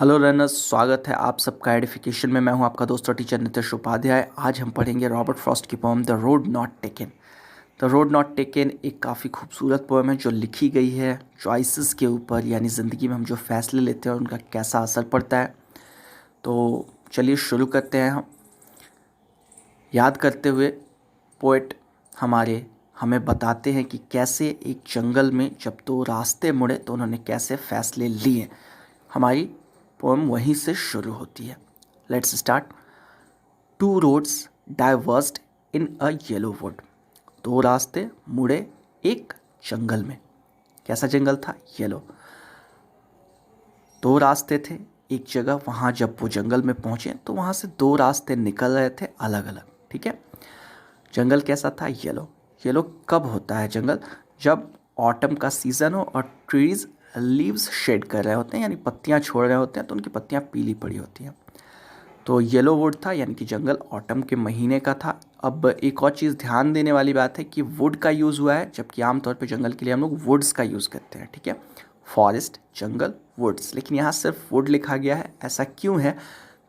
Hello runners, स्वागत है आप सबका एडिफिकेशन में। मैं हूं आपका दोस्त और टीचर नितिश उपाध्याय। आज हम पढ़ेंगे रॉबर्ट फ्रॉस्ट की poem the road not taken. The road not taken एक काफ़ी खूबसूरत पोम है जो लिखी गई है चॉइसेस के ऊपर, यानी ज़िंदगी में हम जो फैसले लेते हैं उनका कैसा असर पड़ता है। तो चलिए शुरू करते हैं। हम याद करते हुए पोएट हमें बताते हैं कि कैसे एक जंगल में जब दो रास्ते मुड़े तो उन्होंने कैसे फैसले लिए। हमारी पोएम वहीं से शुरू होती है। Let's start. Two roads diverged in a yellow wood. दो रास्ते मुड़े एक जंगल में। कैसा जंगल था? येलो। दो रास्ते थे एक जगह। वहाँ जब वो जंगल में पहुँचे तो वहाँ से दो रास्ते निकल रहे थे अलग अलग। ठीक है। जंगल कैसा था? येलो। येलो कब होता है जंगल? जब ऑटम का सीज़न हो और ट्रीज़ लीव्स शेड कर रहे होते हैं, यानी पत्तियां छोड़ रहे होते हैं, तो उनकी पत्तियां पीली पड़ी होती हैं। तो येलो वुड था, यानी कि जंगल ऑटम के महीने का था। अब एक और चीज़ ध्यान देने वाली बात है कि वुड का यूज़ हुआ है, जबकि आमतौर पे जंगल के लिए हम लोग वुड्स का यूज़ करते हैं। ठीक है। फॉरेस्ट, जंगल, वुड्स, लेकिन यहाँ सिर्फ वुड लिखा गया है। ऐसा क्यों है?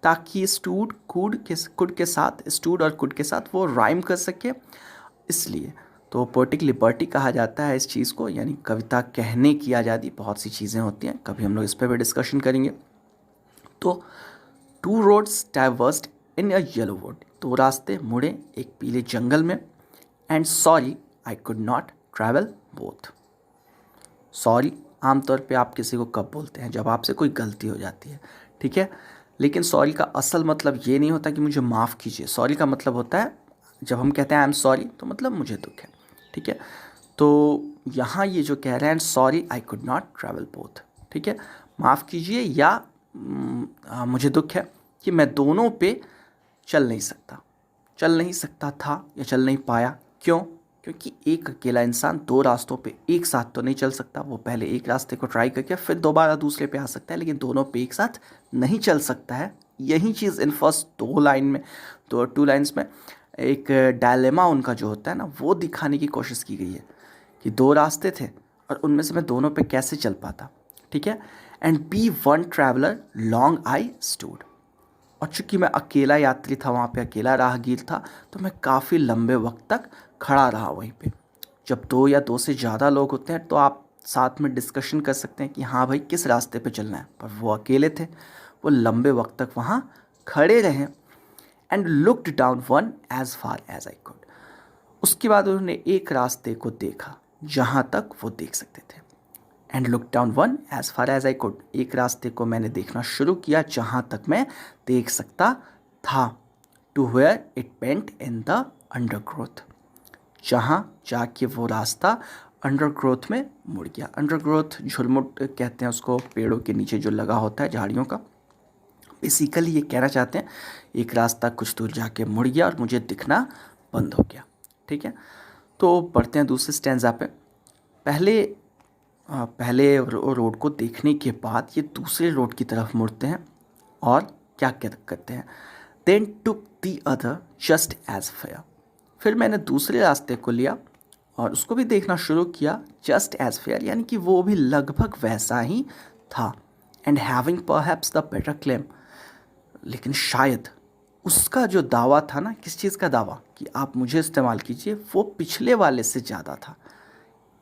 ताकि स्टूड और कुड के साथ वो राइम कर सके, इसलिए। तो पोएटिक लिबर्टी कहा जाता है इस चीज़ को, यानी कविता कहने की आज़ादी। बहुत सी चीज़ें होती हैं, कभी हम लोग इस पर भी डिस्कशन करेंगे। तो to roads diverged in a yellow wood. दो रास्ते मुड़े एक पीले जंगल में। And sorry I could not travel both. Sorry आमतौर पे आप किसी को कब बोलते हैं? जब आपसे कोई गलती हो जाती है। ठीक है। लेकिन सॉरी का असल मतलब ये नहीं होता कि मुझे माफ़ कीजिए। सॉरी का मतलब होता है, जब हम कहते हैं आई एम सॉरी, तो मतलब मुझे दुख है। ठीक है। तो यहाँ ये जो कह रहे हैं sorry I could not travel both. ठीक है। माफ़ कीजिए या मुझे दुख है कि मैं दोनों पे चल नहीं सकता था या चल नहीं पाया। क्यों? क्योंकि एक अकेला इंसान दो रास्तों पे एक साथ तो नहीं चल सकता। वो पहले एक रास्ते को ट्राई करके फिर दोबारा दूसरे पे आ सकता है, लेकिन दोनों पे एक साथ नहीं चल सकता है। यही चीज़ इन फर्स्ट टू लाइन्स में एक डायलेमा उनका जो होता है ना, वो दिखाने की कोशिश की गई है कि दो रास्ते थे और उनमें से मैं दोनों पे कैसे चल पाता। ठीक है। And be one traveller long I stood. और चूंकि मैं अकेला यात्री था, वहाँ पे अकेला राहगीर था, तो मैं काफ़ी लंबे वक्त तक खड़ा रहा वहीं पे। जब दो या दो से ज़्यादा लोग होते हैं तो आप साथ में डिस्कशन कर सकते हैं कि हाँ भाई किस रास्ते पे चलना है, पर वो अकेले थे। वो लंबे वक्त तक वहाँ खड़े रहे। And looked down one as far as I could. उसके बाद उन्होंने एक रास्ते को देखा जहाँ तक वो देख सकते थे। And look down one as far as I could. एक रास्ते को मैंने देखना शुरू किया जहाँ तक मैं देख सकता था। To where it bent in the undergrowth. जहाँ जाके वो रास्ता अंडरग्रोथ में मुड़ गया। अंडरग्रोथ झुरमुट कहते हैं उसको, पेड़ों के नीचे जो लगा होता है, झाड़ियों का। बेसिकली ये कहना चाहते हैं एक रास्ता कुछ दूर जाके मुड़ गया और मुझे दिखना बंद हो गया। ठीक है। तो पढ़ते हैं दूसरे स्टैंजा पे। पहले रोड को देखने के बाद ये दूसरे रोड की तरफ मुड़ते हैं और क्या करते हैं? Then took the other just as fair. फिर मैंने दूसरे रास्ते को लिया और उसको भी देखना शुरू किया जस्ट एज फेयर, यानी कि वो भी लगभग वैसा ही था। And having perhaps the better claim. लेकिन शायद उसका जो दावा था ना, किस चीज़ का दावा? कि आप मुझे इस्तेमाल कीजिए, वो पिछले वाले से ज़्यादा था।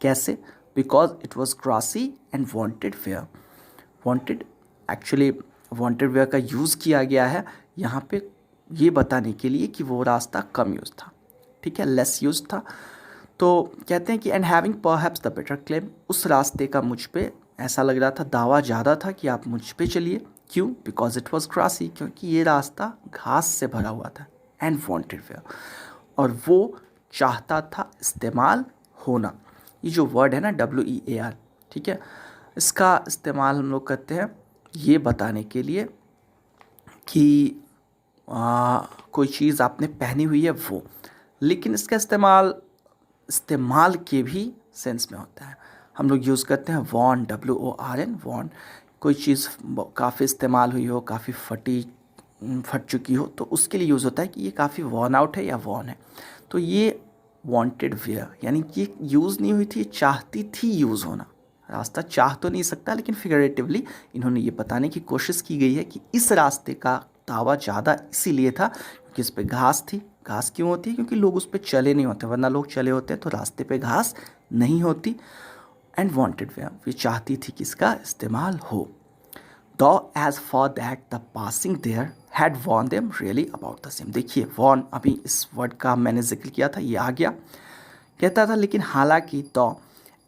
कैसे? Because it was grassy and wanted fair. Wanted, actually wanted wear का यूज़ किया गया है यहाँ पे ये बताने के लिए कि वो रास्ता कम यूज़ था। ठीक है, लेस यूज़ था। तो कहते हैं कि and having perhaps the better claim. उस रास्ते का मुझ पे ऐसा लग रहा था, दावा ज़्यादा था कि आप मुझ पे चलिए। क्यों? बिकॉज इट वॉज ग्रासी, क्योंकि ये रास्ता घास से भरा हुआ था। एंड वॉन्टेड वेयर, और वो चाहता था इस्तेमाल होना। ये जो वर्ड है ना WEAR, ठीक है, इसका इस्तेमाल हम लोग करते हैं ये बताने के लिए कि कोई चीज़ आपने पहनी हुई है वो। लेकिन इसका इस्तेमाल के भी सेंस में होता है। हम लोग यूज़ करते हैं वॉन, WORN, वॉन। कोई चीज़ काफ़ी इस्तेमाल हुई हो, काफ़ी फट चुकी हो, तो उसके लिए यूज़ होता है कि ये काफ़ी वॉर्न आउट है या वॉन है। तो ये वांटेड वेयर, यानी कि यूज़ नहीं हुई थी, चाहती थी यूज़ होना। रास्ता चाह तो नहीं सकता, लेकिन फिगरेटिवली इन्होंने ये बताने की कोशिश की गई है कि इस रास्ते का दावा ज़्यादा इसीलिए था क्योंकि इस पे घास थी। घास क्यों होती है? क्योंकि लोग उस पर चले नहीं होते, वरना लोग चले होते तो रास्ते पे घास नहीं होती। एंड वांटेड वे, ये चाहती थी कि इसका इस्तेमाल हो। Though as for that the passing there had worn them really about the same. देखिए वॉर्न, अभी इस वर्ड का मैंने जिक्र किया था, ये आ गया। कहता था लेकिन हालांकि तो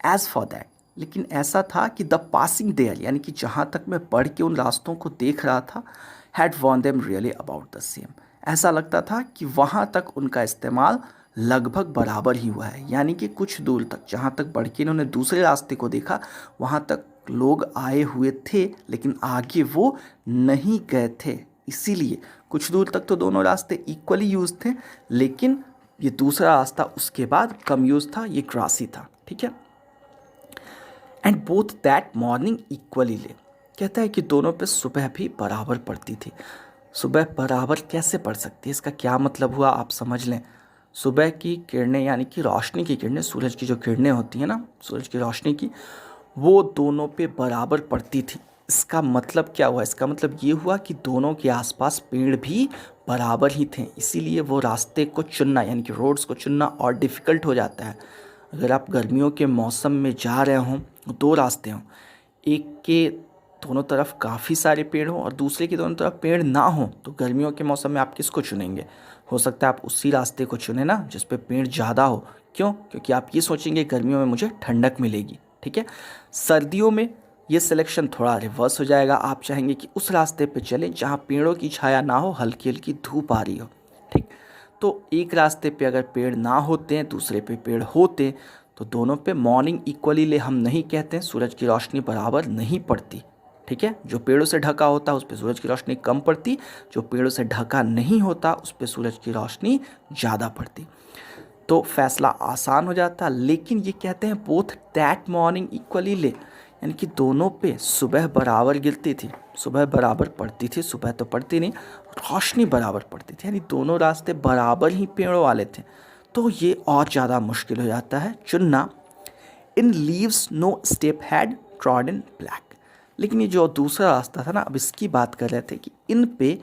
एज फॉर दैट, लेकिन ऐसा था कि द पासिंग देयर, यानी कि जहाँ तक मैं पढ़ के उन रास्तों को देख रहा था, had worn them really about the same, ऐसा लगता था कि वहाँ तक उनका इस्तेमाल लगभग बराबर ही हुआ है। यानी कि कुछ दूर तक, जहाँ तक बढ़ के इन्होंने दूसरे रास्ते को देखा, वहाँ तक लोग आए हुए थे, लेकिन आगे वो नहीं गए थे। इसीलिए कुछ दूर तक तो दोनों रास्ते इक्वली यूज थे, लेकिन ये दूसरा रास्ता उसके बाद कम यूज था, ये ग्रासी था। ठीक है। And both that morning equally ले, कहता है कि दोनों पे सुबह भी बराबर पड़ती थी। सुबह बराबर कैसे पड़ सकती है? इसका क्या मतलब हुआ आप समझ लें। सुबह की किरणें, यानी कि रोशनी की किरणें, सूरज की जो किरणें होती हैं ना, सूरज की रोशनी की, वो दोनों पे बराबर पड़ती थी। इसका मतलब क्या हुआ? इसका मतलब ये हुआ कि दोनों के आसपास पेड़ भी बराबर ही थे, इसीलिए वो रास्ते को चुनना, यानी कि रोड्स को चुनना और डिफ़िकल्ट हो जाता है। अगर आप गर्मियों के मौसम में जा रहे हों, दो रास्ते हों, एक के दोनों तरफ काफ़ी सारे पेड़ हों और दूसरे के दोनों तरफ पेड़ ना हों, तो गर्मियों के मौसम में आप किसको चुनेंगे? हो सकता है आप उसी रास्ते को चुने ना जिस पे पेड़ ज़्यादा हो। क्यों? क्योंकि आप ये सोचेंगे गर्मियों में मुझे ठंडक मिलेगी। ठीक है। सर्दियों में ये सिलेक्शन थोड़ा रिवर्स हो जाएगा, आप चाहेंगे कि उस रास्ते पे चलें जहाँ पेड़ों की छाया ना हो, हल्की हल्की धूप आ रही हो। ठीक। तो एक रास्ते पे अगर पेड़ ना होते हैं, दूसरे पे पेड़ होते, तो दोनों पे मॉर्निंग इक्वली ले हम नहीं कहते हैं, सूरज की रोशनी बराबर नहीं पड़ती। ठीक है। जो पेड़ों से ढका होता है उस पर सूरज की रोशनी कम पड़ती, जो पेड़ों से ढका नहीं होता उस पर सूरज की रोशनी ज़्यादा पड़ती। तो फैसला आसान हो जाता। लेकिन ये कहते हैं बोथ दैट मॉर्निंग इक्वली ले, यानी कि दोनों पे सुबह बराबर गिरती थी, सुबह बराबर पड़ती थी। सुबह तो पड़ती नहीं, रोशनी बराबर पड़ती थी, यानी दोनों रास्ते बराबर ही पेड़ों वाले थे। तो ये और ज़्यादा मुश्किल हो जाता है चुनना। In leaves no step had trodden black, लेकिन ये जो दूसरा रास्ता था ना, अब इसकी बात कर रहे थे कि इन पे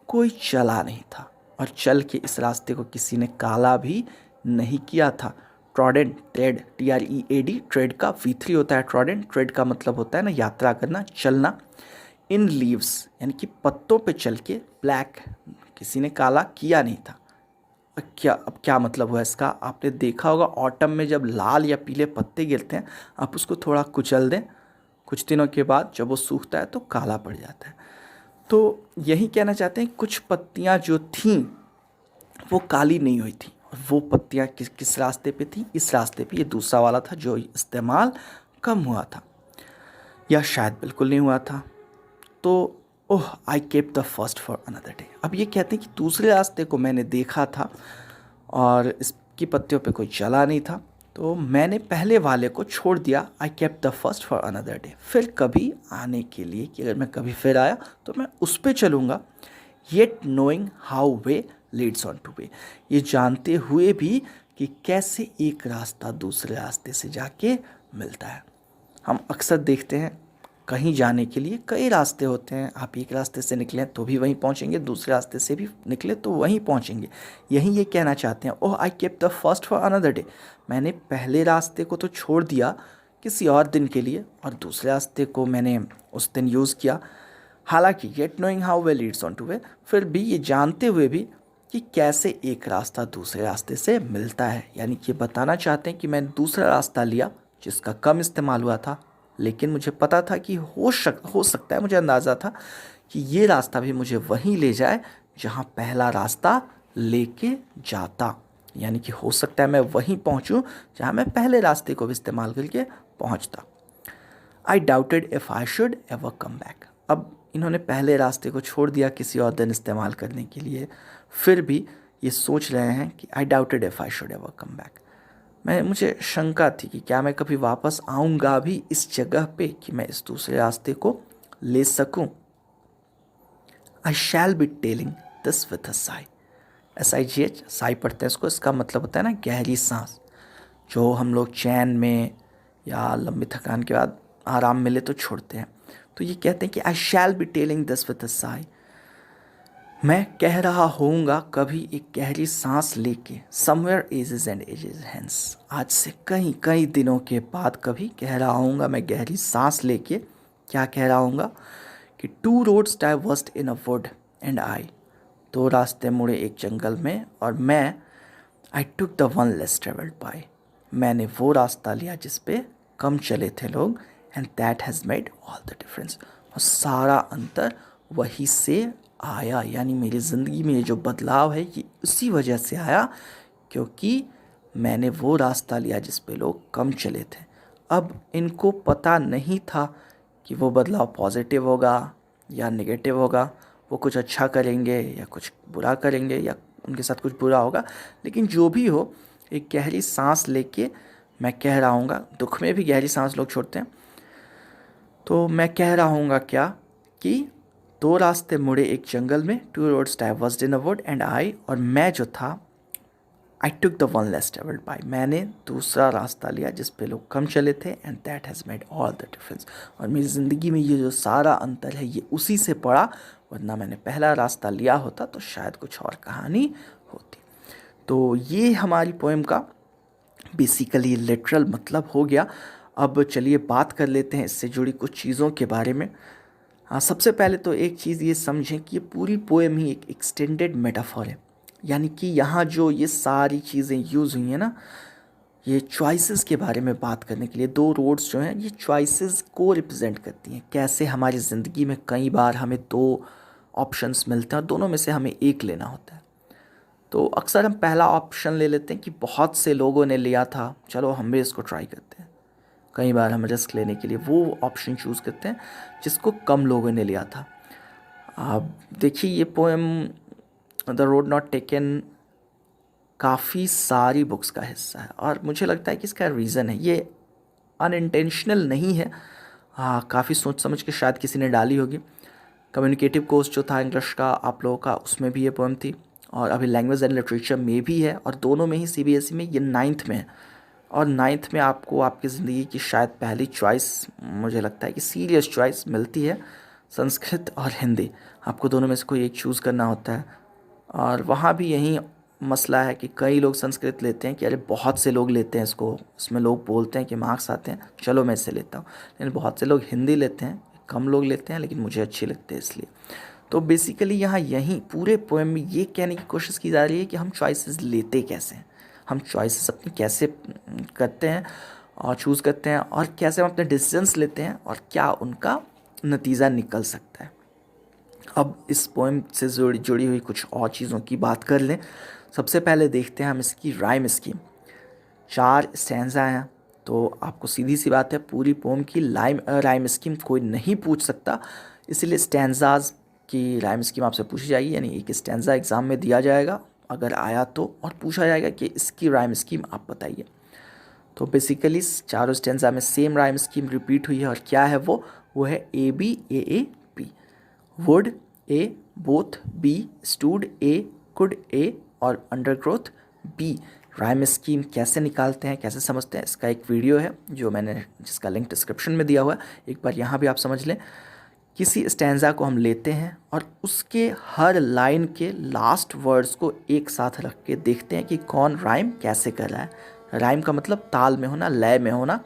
कोई चला नहीं था, और चल के इस रास्ते को किसी ने काला भी नहीं किया था। ट्रॉडेंट, ट्रेड, TREAD, ट्रेड का V3 होता है। ट्रॉडेंट, ट्रेड का मतलब होता है ना यात्रा करना, चलना। इन लीव्स यानी कि पत्तों पे चल के, ब्लैक किसी ने काला किया नहीं था। अब क्या मतलब हुआ इसका? आपने देखा होगा ऑटम में जब लाल या पीले पत्ते गिरते हैं, आप उसको थोड़ा कुचल दें, कुछ दिनों के बाद जब वो सूखता है तो काला पड़ जाता है। तो यही कहना चाहते हैं, कुछ पत्तियां जो थीं वो काली नहीं हुई थी, और वो पत्तियां किस किस रास्ते पे थी? इस रास्ते पे। ये दूसरा वाला था जो इस्तेमाल कम हुआ था, या शायद बिल्कुल नहीं हुआ था। तो oh I kept the first for another day. अब ये कहते हैं कि दूसरे रास्ते को मैंने देखा था और इसकी पत्तियों पे कोई चला नहीं था, तो मैंने पहले वाले को छोड़ दिया। I kept the first for another day, फिर कभी आने के लिए, कि अगर मैं कभी फिर आया तो मैं उस पर चलूँगा। Yet knowing how way Leeds on two way, ये जानते हुए भी कि कैसे एक रास्ता दूसरे रास्ते से जाके मिलता है। हम अक्सर देखते हैं कहीं जाने के लिए कई रास्ते होते हैं, आप एक रास्ते से निकलें तो भी वहीं पहुंचेंगे, दूसरे रास्ते से भी निकले तो वहीं पहुंचेंगे। यही ये कहना चाहते हैं, oh I kept the first for another day, मैंने पहले रास्ते को तो छोड़ दिया किसी और दिन के लिए, और दूसरे रास्ते को मैंने उस दिन यूज़ किया। हालांकि yet knowing how way Leeds on two way, फिर भी ये जानते हुए भी कि कैसे एक रास्ता दूसरे रास्ते से मिलता है। यानी कि बताना चाहते हैं कि मैंने दूसरा रास्ता लिया जिसका कम इस्तेमाल हुआ था, लेकिन मुझे पता था कि हो सकता है, मुझे अंदाज़ा था कि ये रास्ता भी मुझे वहीं ले जाए जहाँ पहला रास्ता लेके जाता। यानी कि हो सकता है मैं वहीं पहुँचूँ जहाँ मैं पहले रास्ते को भी इस्तेमाल करके पहुँचता। आई doubted if I should ever come back. अब इन्होंने पहले रास्ते को छोड़ दिया किसी और दिन इस्तेमाल करने के लिए, फिर भी ये सोच रहे हैं कि आई doubted if I should ever come back, मुझे शंका थी कि क्या मैं कभी वापस आऊँगा भी इस जगह पे कि मैं इस दूसरे रास्ते को ले सकूँ। I shall be telling this with a sigh, SIGH, sigh पढ़ते हैं इसको, इसका मतलब होता है ना गहरी सांस, जो हम लोग चैन में या लंबी थकान के बाद आराम मिले तो छोड़ते हैं। तो ये कहते हैं कि I shall be telling this with a sigh, मैं कह रहा होऊंगा कभी एक गहरी सांस लेके, somewhere ages and ages hence, आज से कई कई दिनों के बाद कभी कह रहा होऊंगा मैं गहरी सांस लेके। क्या कह रहा होऊंगा कि two roads diverged in a wood and I, दो रास्ते मुड़े एक जंगल में और मैं, I took the one less travelled by, मैंने वो रास्ता लिया जिस पे कम चले थे लोग, and that has made all the difference, और सारा अंतर वही से आया। यानी मेरी ज़िंदगी में ये जो बदलाव है ये उसी वजह से आया क्योंकि मैंने वो रास्ता लिया जिस पे लोग कम चले थे। अब इनको पता नहीं था कि वो बदलाव पॉजिटिव होगा या नेगेटिव होगा, वो कुछ अच्छा करेंगे या कुछ बुरा करेंगे या उनके साथ कुछ बुरा होगा, लेकिन जो भी हो एक गहरी सांस लेके मैं कह रहा हूँगा, दुख में भी गहरी सांस लोग छोड़ते हैं, तो मैं कह रहा हूँगा क्या कि दो रास्ते मुड़े एक जंगल में, two roads diverged in a wood and I, और मैं जो था, I took the one less travelled by, मैंने दूसरा रास्ता लिया जिस पे लोग कम चले थे, and that has made all the difference, और मेरी ज़िंदगी में ये जो सारा अंतर है ये उसी से पड़ा, वरना मैंने पहला रास्ता लिया होता तो शायद कुछ और कहानी होती। तो ये हमारी पोएम का बेसिकली लिटरल मतलब हो गया। अब चलिए बात कर लेते हैं इससे जुड़ी कुछ चीज़ों के बारे में। हाँ, सबसे पहले तो एक चीज़ ये समझें कि ये पूरी पोएम ही एक एक्सटेंडेड मेटाफर है, यानी कि यहाँ जो ये सारी चीज़ें यूज़ हुई हैं ना, ये चॉइसेस के बारे में बात करने के लिए, दो रोड्स जो हैं ये चॉइसेस को रिप्रेजेंट करती हैं। कैसे हमारी ज़िंदगी में कई बार हमें दो ऑप्शंस मिलते हैं और दोनों में से हमें एक लेना होता है। तो अक्सर हम पहला ऑप्शन ले लेते हैं कि बहुत से लोगों ने लिया था, चलो हम भी इसको ट्राई करते हैं। कई बार हम रिस्क लेने के लिए वो ऑप्शन चूज़ करते हैं जिसको कम लोगों ने लिया था। अब देखिए ये poem the road not taken काफ़ी सारी बुक्स का हिस्सा है और मुझे लगता है कि इसका रीज़न है, ये अनइंटेंशनल नहीं है। हाँ, काफ़ी सोच समझ के शायद किसी ने डाली होगी। कम्युनिकेटिव कोर्स जो था इंग्लिश का आप लोगों का, उसमें भी ये पोएम थी और अभी लैंग्वेज एंड लिटरेचर में भी है, और दोनों में ही सीबीएसई में ये 9th में है। और 9th में आपको आपकी ज़िंदगी की शायद पहली चॉइस, मुझे लगता है कि सीरियस चॉइस मिलती है, संस्कृत और हिंदी। आपको दोनों में से कोई एक चूज़ करना होता है, और वहाँ भी यही मसला है कि कई लोग संस्कृत लेते हैं कि अरे बहुत से लोग लेते हैं इसको, इसमें लोग बोलते हैं कि मार्क्स आते हैं, चलो मैं इससे लेता हूँ। लेकिन बहुत से लोग हिंदी लेते हैं, कम लोग लेते हैं, लेकिन मुझे अच्छी लगती है इसलिए। तो बेसिकली यहाँ यहीं पूरे पोएम में ये कहने की कोशिश की जा रही है कि हम चॉइसेस लेते कैसे हैं, हम चॉइसेस अपनी कैसे करते हैं और चूज़ करते हैं, और कैसे हम अपने डिसीजंस लेते हैं और क्या उनका नतीजा निकल सकता है। अब इस पोएम से जुड़ी हुई कुछ और चीज़ों की बात कर लें। सबसे पहले देखते हैं हम इसकी राइम स्कीम। 4 स्टैंजा हैं, तो आपको सीधी सी बात है पूरी पोएम की राइम स्कीम कोई नहीं पूछ सकता, इसीलिए स्टैंजाज की राइम स्कीम आपसे पूछी जाएगी। यानी एक स्टैंजा एग्ज़ाम में दिया जाएगा अगर आया तो, और पूछा जाएगा कि इसकी राइम स्कीम आप बताइए। तो बेसिकली चारों स्टैंजा में सेम राइम स्कीम रिपीट हुई है, और क्या है वो है A B A B. Wood A, both B, stood A, could A, और अंडरग्रोथ बी। राइम स्कीम कैसे निकालते हैं, कैसे समझते हैं, इसका एक वीडियो है जो मैंने, जिसका लिंक डिस्क्रिप्शन में दिया हुआ है, एक बार यहाँ भी आप समझ लें। किसी स्टैंजा को हम लेते हैं और उसके हर लाइन के लास्ट वर्ड्स को एक साथ रख के देखते हैं कि कौन राइम कैसे कर रहा है। राइम का मतलब ताल में होना, लय में होना।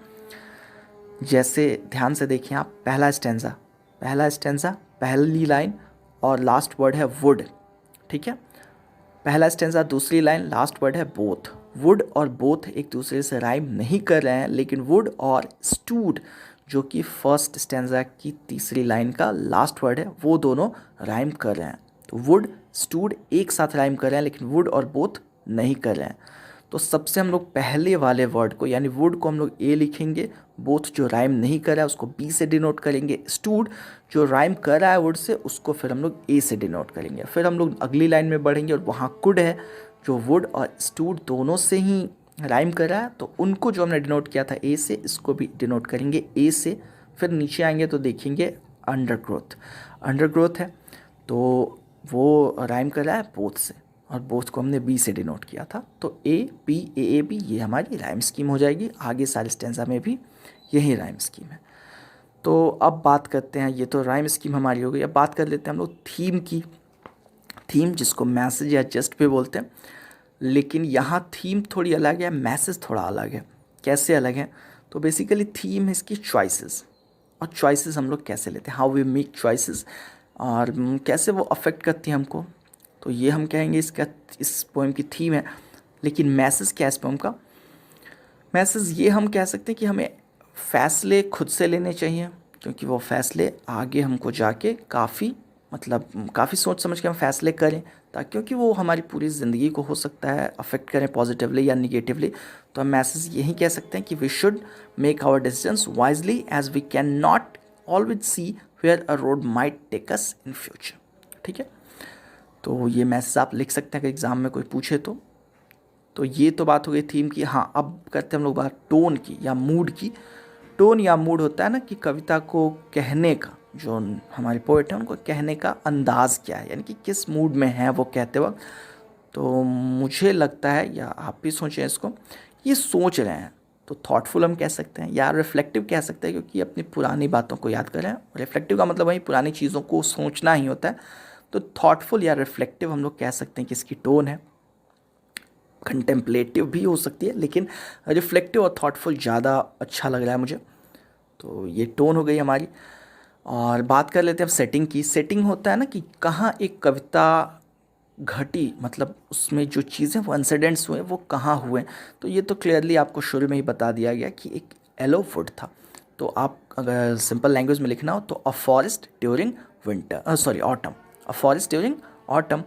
जैसे ध्यान से देखिए आप, पहला स्टैंजा पहली लाइन और लास्ट वर्ड है वुड, ठीक है। पहला स्टैंजा दूसरी लाइन, लास्ट वर्ड है बोथ। वुड और बोथ एक दूसरे से राइम नहीं कर रहे हैं, लेकिन वुड और स्टूड जो कि फर्स्ट स्टैंजा की तीसरी लाइन का लास्ट वर्ड है, वो दोनों राइम कर रहे हैं। तो वुड स्टूड एक साथ राइम कर रहे हैं, लेकिन वुड और बोथ नहीं कर रहे हैं। तो सबसे हम लोग पहले वाले वर्ड को, यानी वुड को हम लोग ए लिखेंगे, बोथ जो राइम नहीं कर रहा है उसको बी से डिनोट करेंगे, स्टूड जो राइम कर रहा है वुड से उसको फिर हम लोग ए से डिनोट करेंगे। फिर हम लोग अगली लाइन में बढ़ेंगे और वहाँ कुड है जो वुड और स्टूड दोनों से ही राइम कर रहा है, तो उनको जो हमने डिनोट किया था ए से, इसको भी डिनोट करेंगे ए से। फिर नीचे आएंगे तो देखेंगे अंडरग्रोथ है, तो वो राइम कर रहा है बोथ से, और बोथ को हमने बी से डिनोट किया था। तो ए बी ये हमारी राइम स्कीम हो जाएगी। आगे सारे स्टैंजा में भी यही राइम स्कीम है। तो अब बात करते हैं, ये तो राइम स्कीम हमारी हो गई, अब बात कर लेते हैं हम लोग थीम की। थीम जिसको मैसेज या जस्ट भी बोलते हैं, लेकिन यहाँ थीम थोड़ी अलग है, मैसेज थोड़ा अलग है। कैसे अलग है? तो बेसिकली थीम है इसकी चॉइसेस, और चॉइसेस हम लोग कैसे लेते हैं, हाउ वी मेक चॉइसेस, और कैसे वो अफेक्ट करती हैं हमको। तो ये हम कहेंगे इसका, इस पोएम की थीम है। लेकिन मैसेज क्या है इस पोएम का? मैसेज ये हम कह सकते हैं कि हमें फ़ैसले खुद से लेने चाहिए, क्योंकि वो फ़ैसले आगे हमको जाके काफ़ी, मतलब काफ़ी सोच समझ के हम फैसले करें, ताकि क्योंकि वो हमारी पूरी ज़िंदगी को हो सकता है अफेक्ट करें पॉजिटिवली या निगेटिवली। तो हम मैसेज यही कह सकते हैं कि we should make our decisions wisely as we can not always see where a road might take us in future. ठीक है, तो ये मैसेज आप लिख सकते हैं अगर एग्ज़ाम में कोई पूछे तो। ये तो बात हो गई थीम की। हाँ, अब करते हैं हम लोग बात टोन की या मूड की। टोन या मूड होता है ना कि कविता को कहने का, जो हमारे पोएट हैं उनको कहने का अंदाज़ क्या है, यानी कि किस मूड में है वो कहते वक्त। तो मुझे लगता है, या आप भी सोचें इसको, ये सोच रहे हैं, तो थॉटफुल हम कह सकते हैं या रिफ्लेक्टिव कह सकते हैं, क्योंकि अपनी पुरानी बातों को याद करें। रिफ्लेक्टिव का मतलब वही पुरानी चीज़ों को सोचना ही होता है। तो थॉटफुल या रिफ्लेक्टिव हम लोग कह सकते हैं कि इसकी टोन है। कंटेम्पलेटिव भी हो सकती है, लेकिन रिफ्लेक्टिव और थॉटफुल ज़्यादा अच्छा लग रहा है मुझे। तो ये टोन हो गई हमारी। और बात कर लेते हैं अब सेटिंग की। सेटिंग होता है ना कि कहाँ एक कविता घटी, मतलब उसमें जो चीज़ें वो इंसिडेंट्स हुए वो कहाँ हुए। तो ये तो क्लियरली आपको शुरू में ही बता दिया गया कि एक येलो वुड था। तो आप अगर सिंपल लैंग्वेज में लिखना हो तो a forest during winter, sorry autumn, a forest during autumn,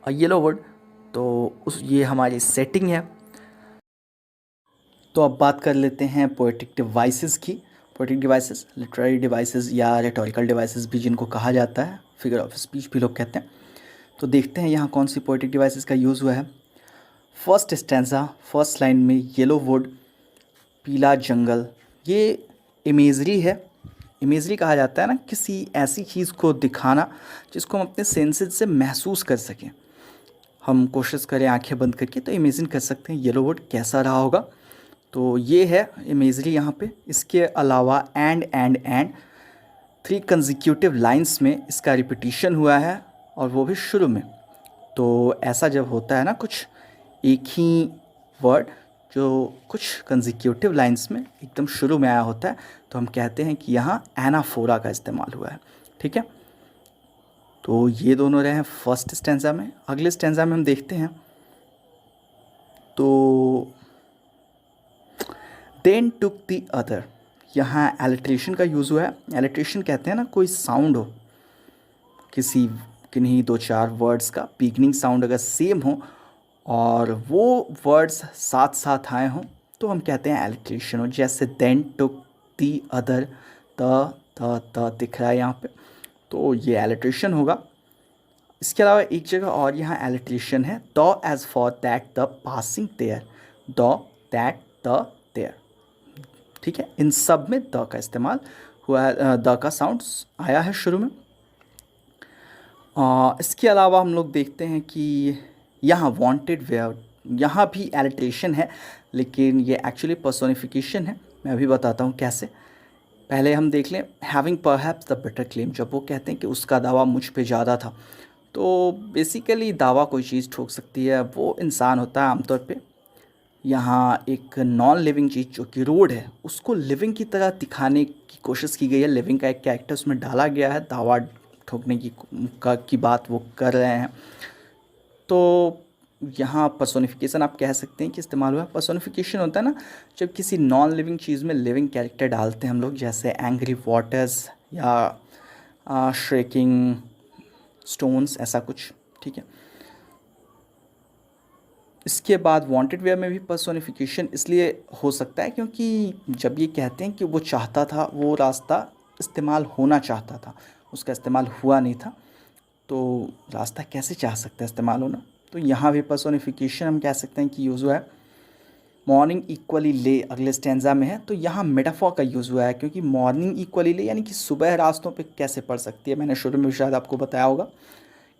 a yellow would. तो उस ये हमारी सेटिंग है। तो अब बात कर लेते हैं पोएटिक डिवाइसेस की। पोएटिक डिवाइसेस लिटरेरी डिवाइसेस या रेटोरिकल डिवाइसेस भी जिनको कहा जाता है, फिगर ऑफ स्पीच भी लोग कहते हैं। तो देखते हैं यहाँ कौन सी पोएटिक डिवाइसेस का यूज़ हुआ है। फर्स्ट स्टैंजा, फर्स्ट लाइन में येलो वुड, पीला जंगल, ये इमेजरी है। इमेजरी कहा जाता है ना किसी ऐसी चीज़ को दिखाना जिसको हम अपने सेंसेस से महसूस कर सकें। हम कोशिश करें आंखें बंद करके तो इमेजिन कर सकते हैं येलो वुड कैसा रहा होगा। तो ये है इमेजरी यहाँ पे। इसके अलावा एंड 3 कंजिक्यूटिव लाइंस में इसका रिपीटिशन हुआ है, और वो भी शुरू में। तो ऐसा जब होता है ना, कुछ एक ही वर्ड जो कुछ कंजिक्यूटिव लाइंस में एकदम शुरू में आया होता है, तो हम कहते हैं कि यहाँ एनाफोरा का इस्तेमाल हुआ है। ठीक है, तो ये दोनों रहे हैं फर्स्ट स्टैंजा में। अगले स्टैंजा में हम देखते हैं तो देन टुक द अदर, यहाँ एलिट्रेशन का यूज़ हुआ है। एलिट्रेशन कहते हैं ना कोई साउंड हो, किसी किन्हीं 2-4 वर्ड्स का बिगनिंग साउंड अगर सेम हो और वो वर्ड्स साथ साथ आए हों, तो हम कहते हैं एलिट्रेशन हो। जैसे देन टुक द अदर, त दिख रहा है यहाँ पे, तो ये एलिट्रेशन होगा। इसके अलावा एक जगह और यहाँ एलिट्रेशन है, the as for that the passing there, the that the there. ठीक है, इन सब में द का इस्तेमाल हुआ है, द का साउंड आया है शुरू में। इसके अलावा हम लोग देखते हैं कि यहाँ वांटेड वेयर, यहाँ भी एलिट्रेशन है, लेकिन ये एक्चुअली पर्सोनिफिकेशन है। मैं अभी बताता हूँ कैसे। पहले हम देख लें having perhaps the better claim, जब वो कहते हैं कि उसका दावा मुझ पे ज़्यादा था। तो बेसिकली दावा कोई चीज़ ठोक सकती है वो इंसान होता है आमतौर पे। यहाँ एक नॉन लिविंग चीज़ जो कि रोड है, उसको लिविंग की तरह दिखाने की कोशिश की गई है। लिविंग का एक कैरेक्टर उसमें डाला गया है, दावा ठोकने की बात वो कर रहे हैं। तो यहाँ पर्सोनिफिकेशन आप कह सकते हैं कि इस्तेमाल हुआ है। पर्सोनिफिकेशन होता है ना जब किसी नॉन लिविंग चीज़ में लिविंग कैरेक्टर डालते हैं हम लोग, जैसे एंग्री वाटर्स या श्रेकिंग स्टोन्स, ऐसा कुछ। ठीक है, इसके बाद वांटेड वेयर में भी पर्सोनिफिकेशन इसलिए हो सकता है क्योंकि जब ये कहते हैं कि वो चाहता था, वो रास्ता इस्तेमाल होना चाहता था, उसका इस्तेमाल हुआ नहीं था, तो रास्ता कैसे चाह सकता है इस्तेमाल होना। तो यहाँ भी पर्सोनिफिकेशन हम कह सकते हैं कि यूज़ हुआ है। मॉर्निंग इक्वली ले अगले स्टैंजा में है, तो यहाँ मेटाफॉर का यूज़ हुआ है, क्योंकि मॉर्निंग इक्वली ले यानी कि सुबह रास्तों पे कैसे पड़ सकती है। मैंने शुरू में शायद आपको बताया होगा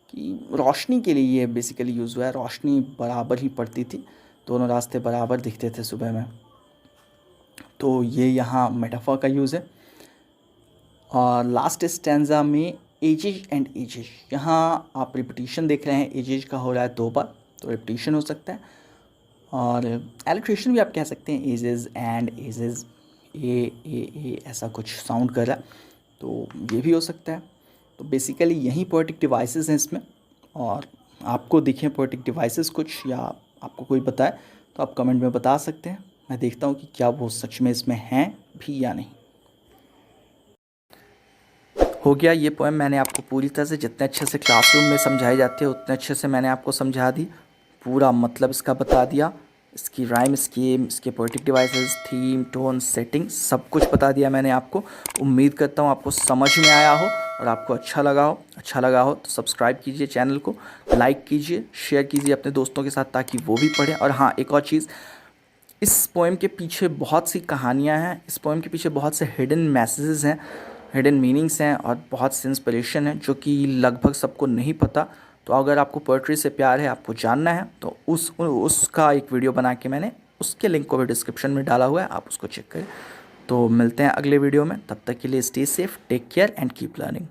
कि रोशनी के लिए ये बेसिकली यूज़ हुआ है। रोशनी बराबर ही पड़ती थी, दोनों रास्ते बराबर दिखते थे सुबह में, तो ये यहाँ मेटाफॉर का यूज़ है। और लास्ट स्टैंजा में एजेज एंड एजेज, यहाँ आप रिपीटिशन देख रहे हैं, एजेज का हो रहा है 2 बार, तो रिपीटिशन हो सकता है। और एलिट्रेशन भी आप कह सकते हैं, एजेज एंड एजेज, ए ऐसा कुछ साउंड कर रहा है, तो ये भी हो सकता है। तो बेसिकली यही पोएटिक डिवाइसेस हैं इसमें। और आपको दिखें पोएटिक डिवाइसेस कुछ, या आपको कोई बताए तो आप कमेंट में बता सकते हैं। मैं देखता हूँ कि क्या वो सच में इसमें हैं भी या नहीं। हो गया ये पोएम, मैंने आपको पूरी तरह से, जितने अच्छे से क्लासरूम में समझाई जाती है उतने अच्छे से मैंने आपको समझा दी, पूरा मतलब इसका बता दिया, इसकी राइम स्कीम, इसके poetic devices, theme, tone, setting, सब कुछ बता दिया मैंने आपको। उम्मीद करता हूँ आपको समझ में आया हो और आपको अच्छा लगा हो। अच्छा लगा हो तो सब्सक्राइब कीजिए चैनल को, लाइक कीजिए, शेयर कीजिए अपने दोस्तों के साथ ताकि वो भी पढ़ें। और हाँ, एक और चीज़, इस पोएम के पीछे बहुत सी कहानियाँ हैं, इस पोएम के पीछे बहुत से हिडन मैसेजेस हैं, हिडन मीनिंग्स हैं और बहुत सी इंस्पिरेशन है जो कि लगभग सबको नहीं पता। तो अगर आपको पोएट्री से प्यार है, आपको जानना है, तो उसका एक वीडियो बना के मैंने उसके लिंक को भी डिस्क्रिप्शन में डाला हुआ है, आप उसको चेक करें। तो मिलते हैं अगले वीडियो में, तब तक के लिए stay safe, take care and keep learning.